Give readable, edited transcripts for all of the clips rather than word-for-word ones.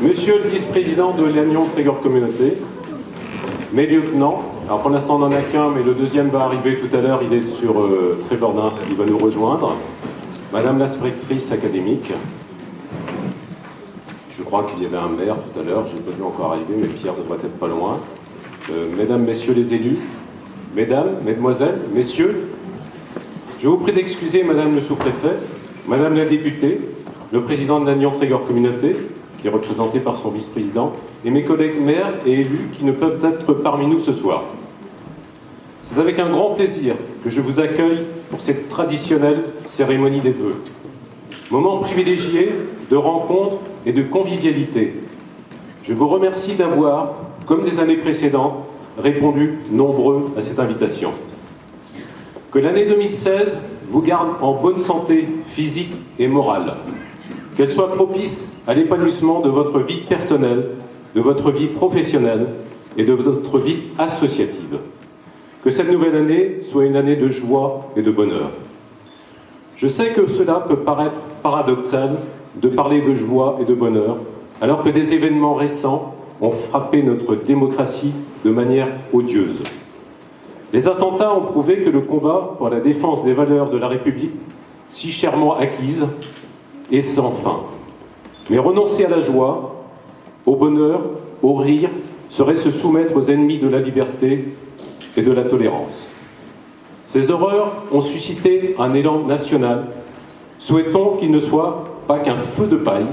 Monsieur le vice-président de l'Agnon Trégor Communauté, mes lieutenants, alors pour l'instant on n'en a qu'un, mais le deuxième va arriver tout à l'heure, il est sur Trébordin, il va nous rejoindre. Madame l'inspectrice académique, je crois qu'il y avait un maire tout à l'heure, je n'ai pas vu encore arriver, mais Pierre devrait être pas loin. Mesdames, messieurs les élus, mesdames, mesdemoiselles, messieurs, je vous prie d'excuser Madame le sous-préfet, Madame la députée, le président de l'Agnon Trégor Communauté, qui est représenté par son vice-président, et mes collègues maires et élus qui ne peuvent être parmi nous ce soir. C'est avec un grand plaisir que je vous accueille pour cette traditionnelle cérémonie des vœux. Moment privilégié de rencontre et de convivialité. Je vous remercie d'avoir, comme des années précédentes, répondu nombreux à cette invitation. Que l'année 2016 vous garde en bonne santé physique et morale. Qu'elle soit propice à l'épanouissement de votre vie personnelle, de votre vie professionnelle et de votre vie associative. Que cette nouvelle année soit une année de joie et de bonheur. Je sais que cela peut paraître paradoxal de parler de joie et de bonheur, alors que des événements récents ont frappé notre démocratie de manière odieuse. Les attentats ont prouvé que le combat pour la défense des valeurs de la République, si chèrement acquises, est sans fin. Mais renoncer à la joie, au bonheur, au rire, serait se soumettre aux ennemis de la liberté et de la tolérance. Ces horreurs ont suscité un élan national. Souhaitons qu'il ne soit pas qu'un feu de paille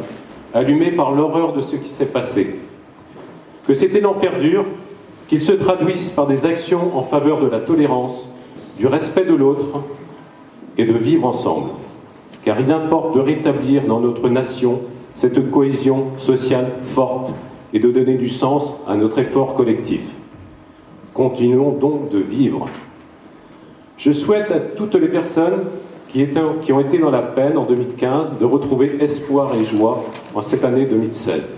allumé par l'horreur de ce qui s'est passé. Que cet élan perdure, qu'il se traduise par des actions en faveur de la tolérance, du respect de l'autre et de vivre ensemble. Car il importe de rétablir dans notre nation cette cohésion sociale forte et de donner du sens à notre effort collectif. Continuons donc de vivre. Je souhaite à toutes les personnes qui ont été dans la peine en 2015 de retrouver espoir et joie en cette année 2016.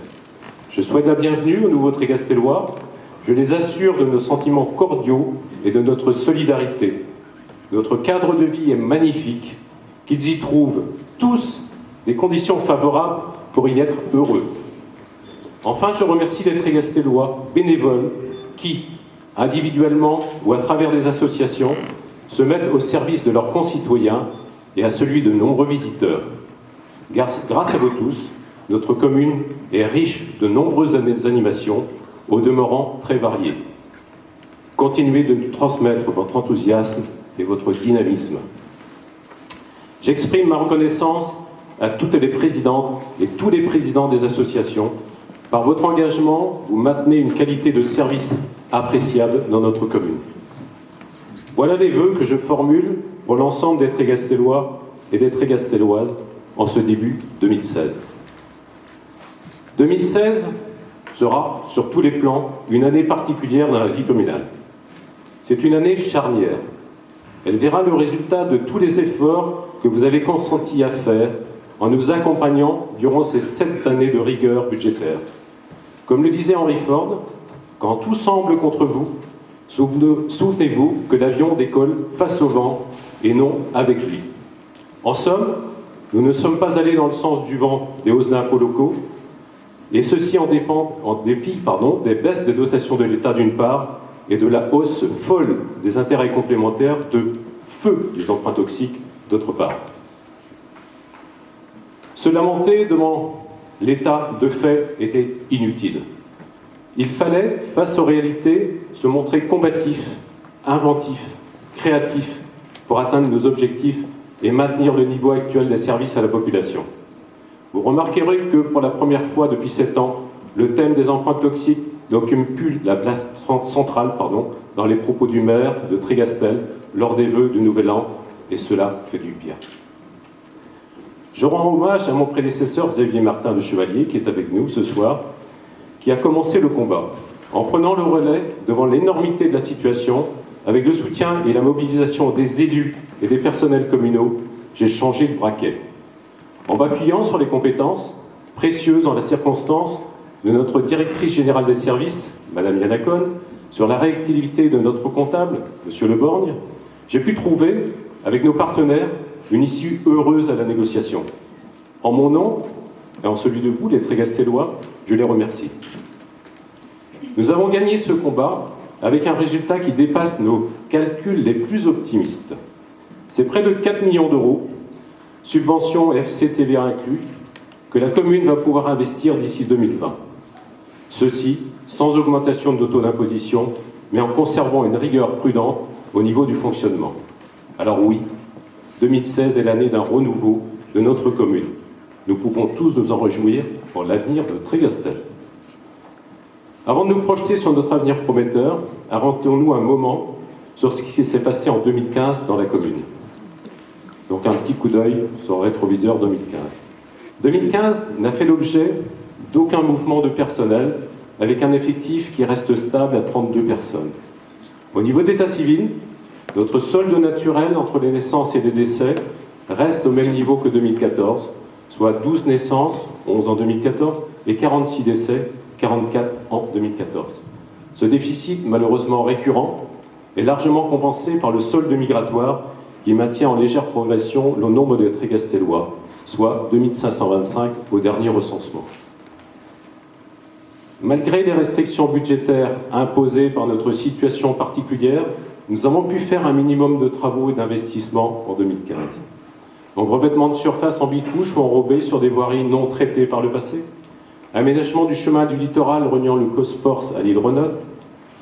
Je souhaite la bienvenue aux nouveaux Trégastellois. Je les assure de nos sentiments cordiaux et de notre solidarité. Notre cadre de vie est magnifique, qu'ils y trouvent tous des conditions favorables pour y être heureux. Enfin, je remercie les Trégastellois bénévoles qui, individuellement ou à travers des associations, se mettent au service de leurs concitoyens et à celui de nombreux visiteurs. Grâce à vous tous, notre commune est riche de nombreuses animations, au demeurant très variées. Continuez de nous transmettre votre enthousiasme et votre dynamisme. J'exprime ma reconnaissance à toutes les présidentes et tous les présidents des associations. Par votre engagement, vous maintenez une qualité de service appréciable dans notre commune. Voilà les vœux que je formule pour l'ensemble des Trégastellois et des Trégastelloises en ce début 2016. 2016 sera, sur tous les plans, une année particulière dans la vie communale. C'est une année charnière. Elle verra le résultat de tous les efforts que vous avez consenti à faire en nous accompagnant durant ces 7 années de rigueur budgétaire. Comme le disait Henry Ford, quand tout semble contre vous, souvenez-vous que l'avion décolle face au vent et non avec lui. En somme, nous ne sommes pas allés dans le sens du vent des hausses d'impôts locaux, et ceci en dépit des baisses des dotations de l'État d'une part, et de la hausse folle des intérêts complémentaires de feu des emprunts toxiques d'autre part. Se lamenter devant l'État de fait était inutile. Il fallait, face aux réalités, se montrer combatif, inventif, créatif pour atteindre nos objectifs et maintenir le niveau actuel des services à la population. Vous remarquerez que pour la première fois depuis 7 ans, le thème des emprunts toxiques n'occupe plus la place centrale dans les propos du maire de Trégastel lors des vœux du Nouvel An, et cela fait du bien. Je rends hommage à mon prédécesseur Xavier Martin de Chevalier, qui est avec nous ce soir, qui a commencé le combat en prenant le relais devant l'énormité de la situation. Avec le soutien et la mobilisation des élus et des personnels communaux, j'ai changé de braquet. En m'appuyant sur les compétences, précieuses en la circonstance, de notre directrice générale des services, Madame Yanacon, sur la réactivité de notre comptable, Monsieur Le Borgne, j'ai pu trouver, avec nos partenaires, une issue heureuse à la négociation. En mon nom, et en celui de vous, les Trégastellois, Je les remercie. Nous avons gagné ce combat avec un résultat qui dépasse nos calculs les plus optimistes. C'est près de 4 millions d'euros, subventions FCTVA inclus, que la commune va pouvoir investir d'ici 2020. Ceci sans augmentation de taux d'imposition, mais en conservant une rigueur prudente au niveau du fonctionnement. Alors oui, 2016 est l'année d'un renouveau de notre commune. Nous pouvons tous nous en réjouir pour l'avenir de Trégastel. Avant de nous projeter sur notre avenir prometteur, arrêtons-nous un moment sur ce qui s'est passé en 2015 dans la commune. Donc un petit coup d'œil sur le rétroviseur 2015. 2015 n'a fait l'objet d'aucun mouvement de personnel, avec un effectif qui reste stable à 32 personnes. Au niveau de l'état civil, notre solde naturel entre les naissances et les décès reste au même niveau que 2014, soit 12 naissances, 11 en 2014, et 46 décès, 44 en 2014. Ce déficit, malheureusement récurrent, est largement compensé par le solde migratoire qui maintient en légère progression le nombre de Trégastellois, soit 2525 au dernier recensement. Malgré les restrictions budgétaires imposées par notre situation particulière, nous avons pu faire un minimum de travaux et d'investissements en 2015. Donc revêtement de surface en bicouche ou enrobé sur des voiries non traitées par le passé, aménagement du chemin du littoral reliant le Cosporce à l'île Renotte,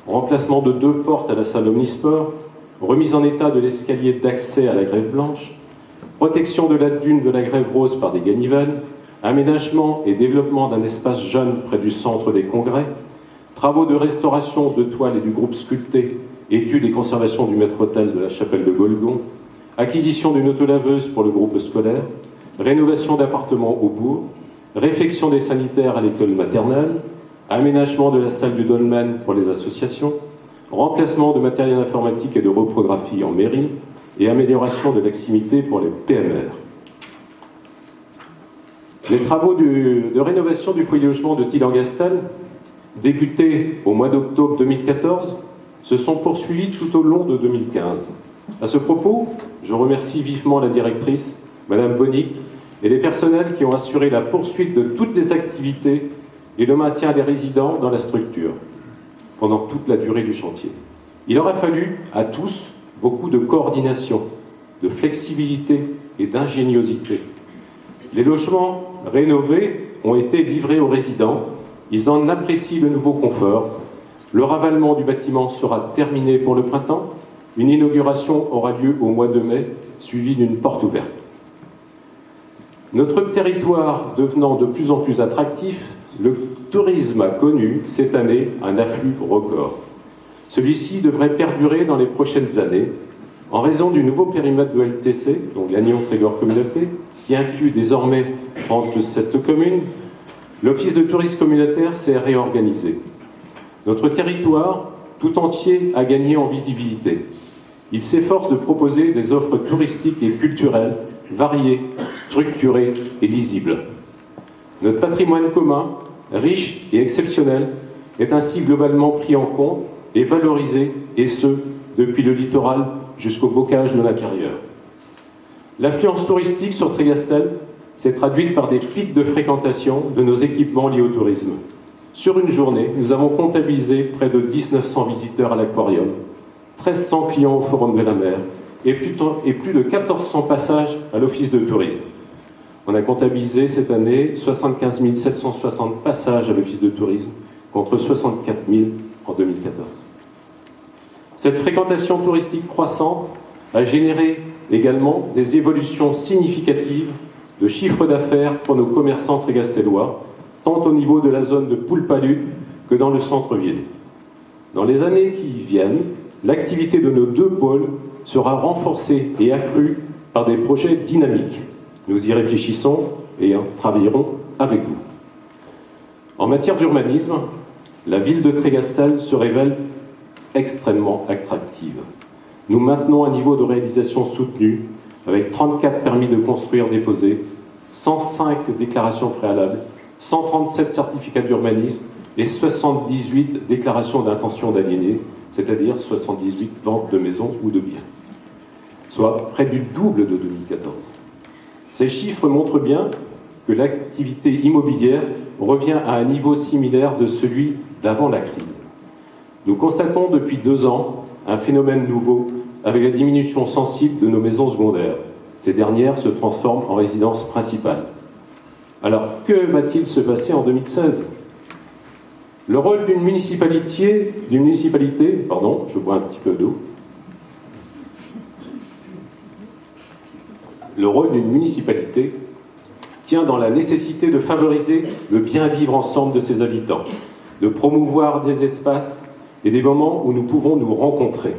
remplacement de 2 portes à la salle Omnisport, remise en état de l'escalier d'accès à la Grève Blanche, protection de la dune de la Grève Rose par des ganivelles, aménagement et développement d'un espace jeune près du centre des congrès, travaux de restauration de toiles et du groupe sculpté, études et conservation du maître-autel de la chapelle de Golgon, acquisition d'une autolaveuse pour le groupe scolaire, rénovation d'appartements au bourg, réfection des sanitaires à l'école maternelle, aménagement de la salle du dolmen pour les associations, remplacement de matériel informatique et de reprographie en mairie et amélioration de l'activité pour les PMR. Les travaux de rénovation du foyer logement de Thilan-Gastel, débutés au mois d'octobre 2014, se sont poursuivis tout au long de 2015. À ce propos, je remercie vivement la directrice, Madame Bonic, et les personnels qui ont assuré la poursuite de toutes les activités et le maintien des résidents dans la structure pendant toute la durée du chantier. Il aura fallu à tous beaucoup de coordination, de flexibilité et d'ingéniosité. Les logements rénovés ont été livrés aux résidents. Ils en apprécient le nouveau confort. Le ravalement du bâtiment sera terminé pour le printemps. Une inauguration aura lieu au mois de mai, suivie d'une porte ouverte. Notre territoire devenant de plus en plus attractif, le tourisme a connu cette année un afflux record. Celui-ci devrait perdurer dans les prochaines années en raison du nouveau périmètre de LTC, donc l'Agnon Trégor Communauté, qui inclut désormais 37 communes. L'Office de tourisme communautaire s'est réorganisé. Notre territoire tout entier a gagné en visibilité. Il s'efforce de proposer des offres touristiques et culturelles variées, structurées et lisibles. Notre patrimoine commun, riche et exceptionnel, est ainsi globalement pris en compte et valorisé, et ce, depuis le littoral jusqu'au bocage de l'intérieur. L'affluence touristique sur Trégastel s'est traduite par des pics de fréquentation de nos équipements liés au tourisme. Sur une journée, nous avons comptabilisé près de 1900 visiteurs à l'aquarium, 1300 clients au Forum de la mer et plus de 1400 passages à l'Office de tourisme. On a comptabilisé cette année 75 760 passages à l'Office de tourisme contre 64 000 en 2014. Cette fréquentation touristique croissante a généré également des évolutions significatives de chiffre d'affaires pour nos commerçants trégastellois, tant au niveau de la zone de Poulpaluc que dans le centre-ville. Dans les années qui viennent, l'activité de nos 2 pôles sera renforcée et accrue par des projets dynamiques. Nous y réfléchissons et travaillerons avec vous. En matière d'urbanisme, la ville de Trégastel se révèle extrêmement attractive. Nous maintenons un niveau de réalisation soutenu avec 34 permis de construire déposés, 105 déclarations préalables, 137 certificats d'urbanisme et 78 déclarations d'intention d'aliéner, c'est-à-dire 78 ventes de maisons ou de biens, soit près du double de 2014. Ces chiffres montrent bien que l'activité immobilière revient à un niveau similaire de celui d'avant la crise. Nous constatons depuis 2 ans un phénomène nouveau avec la diminution sensible de nos maisons secondaires. Ces dernières se transforment en résidence principale. Alors, que va-t-il se passer en 2016 ? Le rôle d'une municipalité, je bois un petit peu d'eau. Le rôle d'une municipalité tient dans la nécessité de favoriser le bien vivre ensemble de ses habitants, de promouvoir des espaces et des moments où nous pouvons nous rencontrer.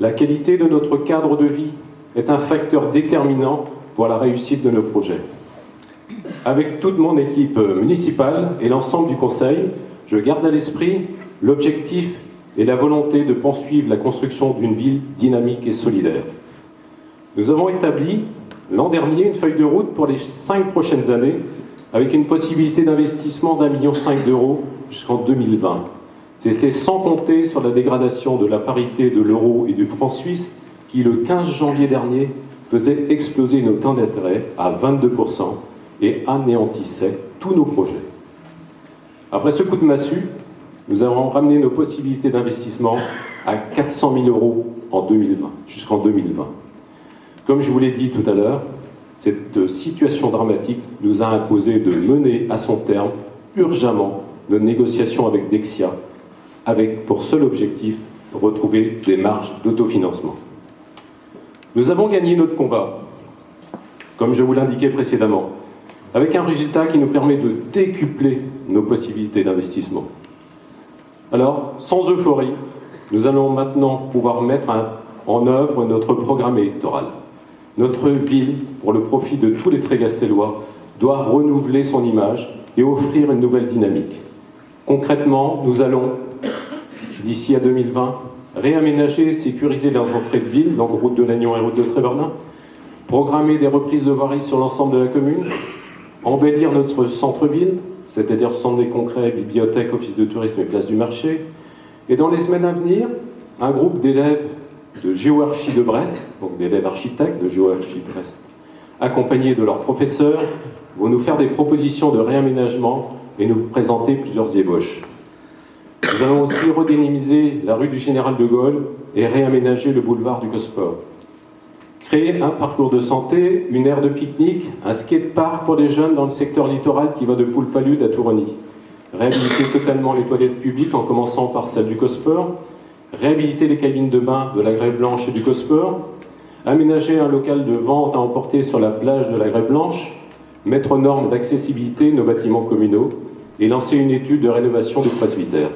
La qualité de notre cadre de vie est un facteur déterminant pour la réussite de nos projets. Avec toute mon équipe municipale et l'ensemble du Conseil, je garde à l'esprit l'objectif et la volonté de poursuivre la construction d'une ville dynamique et solidaire. Nous avons établi l'an dernier une feuille de route pour les 5 prochaines années avec une possibilité d'investissement d'1,5 million d'euros jusqu'en 2020. C'était sans compter sur la dégradation de la parité de l'euro et du franc suisse qui, le 15 janvier dernier, faisait exploser nos taux d'intérêt à 22% et anéantissait tous nos projets. Après ce coup de massue, nous avons ramené nos possibilités d'investissement à 400 000 euros en 2020, jusqu'en 2020. Comme je vous l'ai dit tout à l'heure, cette situation dramatique nous a imposé de mener à son terme, urgemment, nos négociations avec Dexia, avec pour seul objectif retrouver des marges d'autofinancement. Nous avons gagné notre combat, comme je vous l'indiquais précédemment, avec un résultat qui nous permet de décupler nos possibilités d'investissement. Alors, sans euphorie, nous allons maintenant pouvoir mettre en œuvre notre programme électoral. Notre ville, pour le profit de tous les Trégastellois, doit renouveler son image et offrir une nouvelle dynamique. Concrètement, nous allons, d'ici à 2020, réaménager et sécuriser les entrées de ville, donc route de Lannion et route de Trébernin, programmer des reprises de voirie sur l'ensemble de la commune, embellir notre centre-ville, c'est-à-dire centre des congrès, bibliothèque, office de tourisme et place du marché. Et dans les semaines à venir, un groupe d'élèves de Géoarchi de Brest, donc d'élèves architectes de Géoarchi de Brest, accompagnés de leurs professeurs, vont nous faire des propositions de réaménagement et nous présenter plusieurs ébauches. Nous allons aussi redynamiser la rue du Général de Gaulle et réaménager le boulevard du Gosport. Créer un parcours de santé, une aire de pique-nique, un skatepark pour les jeunes dans le secteur littoral qui va de Poulpalude à Tourony. Réhabiliter totalement les toilettes publiques en commençant par celle du Gosport. Réhabiliter les cabines de bain de la Grève Blanche et du Gosport. Aménager un local de vente à emporter sur la plage de la Grève Blanche. Mettre aux normes d'accessibilité nos bâtiments communaux et lancer une étude de rénovation du presbytère.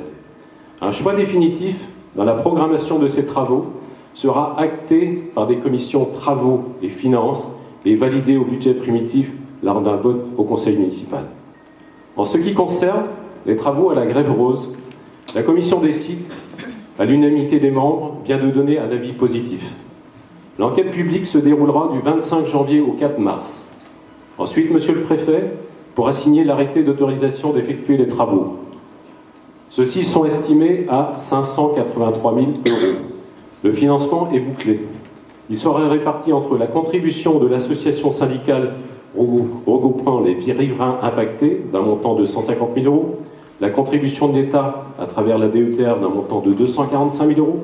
Un choix définitif dans la programmation de ces travaux sera acté par des commissions travaux et finances et validé au budget primitif lors d'un vote au conseil municipal. En ce qui concerne les travaux à la Grève Rose, la commission des sites, à l'unanimité des membres, vient de donner un avis positif. L'enquête publique se déroulera du 25 janvier au 4 mars. Ensuite, Monsieur le Préfet pourra signer l'arrêté d'autorisation d'effectuer les travaux. Ceux-ci sont estimés à 583 000 euros. Le financement est bouclé. Il sera réparti entre la contribution de l'association syndicale regroupant les riverains impactés d'un montant de 150 000 euros, la contribution de l'État à travers la DETR d'un montant de 245 000 euros,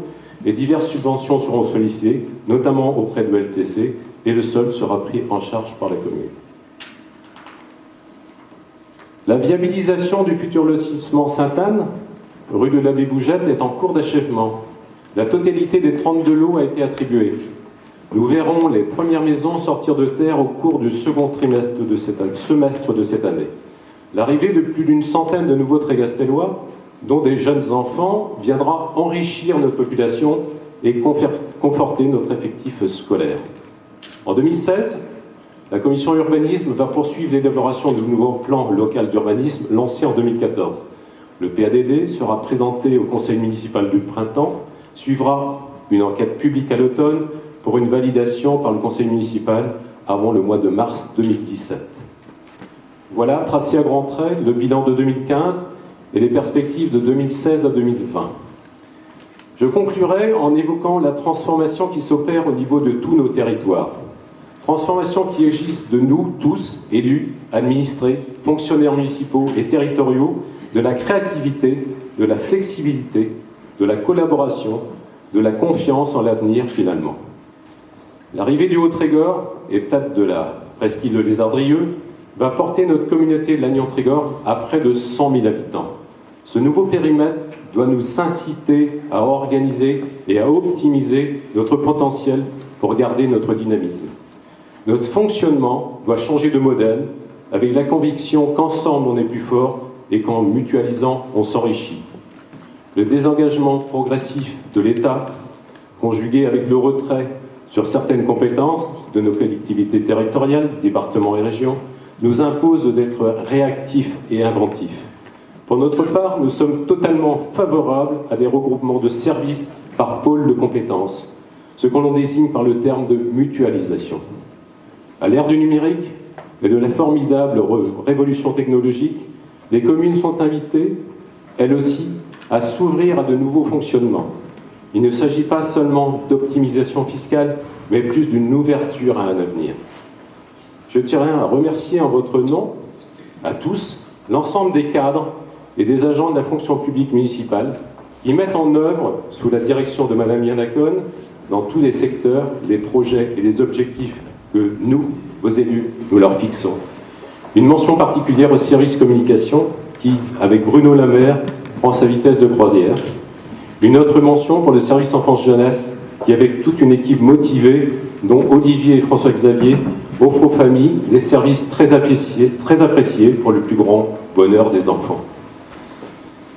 et diverses subventions seront sollicitées, notamment auprès de l'ELTC, et le sol sera pris en charge par la commune. La viabilisation du futur lotissement Sainte-Anne, rue de l'Abbé Bougette, est en cours d'achèvement. La totalité des 32 lots a été attribuée. Nous verrons les premières maisons sortir de terre au cours du second semestre de cette année. L'arrivée de plus d'une centaine de nouveaux Trégastellois, dont des jeunes enfants, viendra enrichir notre population et conforter notre effectif scolaire. En 2016, la commission urbanisme va poursuivre l'élaboration du nouveau plan local d'urbanisme lancé en 2014. Le PADD sera présenté au conseil municipal du printemps, suivra une enquête publique à l'automne pour une validation par le conseil municipal avant le mois de mars 2017. Voilà, tracé à grands traits, le bilan de 2015 et les perspectives de 2016 à 2020. Je conclurai en évoquant la transformation qui s'opère au niveau de tous nos territoires. Transformation qui exige de nous tous, élus, administrés, fonctionnaires municipaux et territoriaux, de la créativité, de la flexibilité, de la collaboration, de la confiance en l'avenir finalement. L'arrivée du Haut-Trégor, et peut-être de la presqu'île des Ardrieux, va porter notre communauté de l'Agnon-Trégor à près de 100 000 habitants. Ce nouveau périmètre doit nous inciter à organiser et à optimiser notre potentiel pour garder notre dynamisme. Notre fonctionnement doit changer de modèle avec la conviction qu'ensemble on est plus fort et qu'en mutualisant on s'enrichit. Le désengagement progressif de l'État, conjugué avec le retrait sur certaines compétences de nos collectivités territoriales, départements et régions, nous impose d'être réactifs et inventifs. Pour notre part, nous sommes totalement favorables à des regroupements de services par pôle de compétences, ce que l'on désigne par le terme de mutualisation. À l'ère du numérique et de la formidable révolution technologique, les communes sont invitées, elles aussi, à s'ouvrir à de nouveaux fonctionnements. Il ne s'agit pas seulement d'optimisation fiscale, mais plus d'une ouverture à un avenir. Je tiens à remercier en votre nom, à tous, l'ensemble des cadres et des agents de la fonction publique municipale qui mettent en œuvre, sous la direction de Madame Yana Cohn, dans tous les secteurs, les projets et les objectifs que nous, vos élus, nous leur fixons. Une mention particulière au service communication qui, avec Bruno Lemaire, prend sa vitesse de croisière. Une autre mention pour le service enfance-jeunesse qui, avec toute une équipe motivée, dont Olivier et François-Xavier, offrent aux familles des services très appréciés pour le plus grand bonheur des enfants.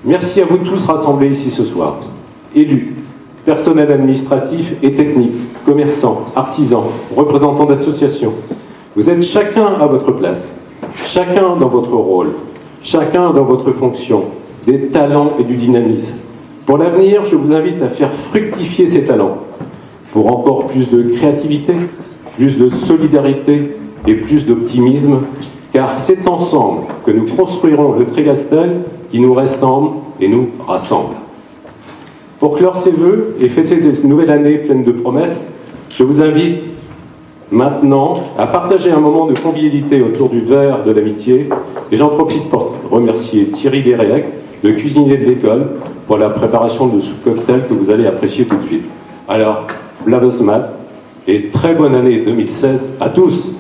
Merci à vous tous rassemblés ici ce soir. Élus, personnel administratif et technique, commerçants, artisans, représentants d'associations. Vous êtes chacun à votre place, chacun dans votre rôle, chacun dans votre fonction, des talents et du dynamisme. Pour l'avenir, je vous invite à faire fructifier ces talents pour encore plus de créativité, plus de solidarité et plus d'optimisme, car c'est ensemble que nous construirons le Trégastel qui nous ressemble et nous rassemble. Pour clore ces vœux et fêter cette nouvelle année pleine de promesses, je vous invite maintenant à partager un moment de convivialité autour du verre de l'amitié, et j'en profite pour remercier Thierry Desréac, le cuisinier de l'école, pour la préparation de ce cocktail que vous allez apprécier tout de suite. Alors, Blavesmat, et très bonne année 2016 à tous!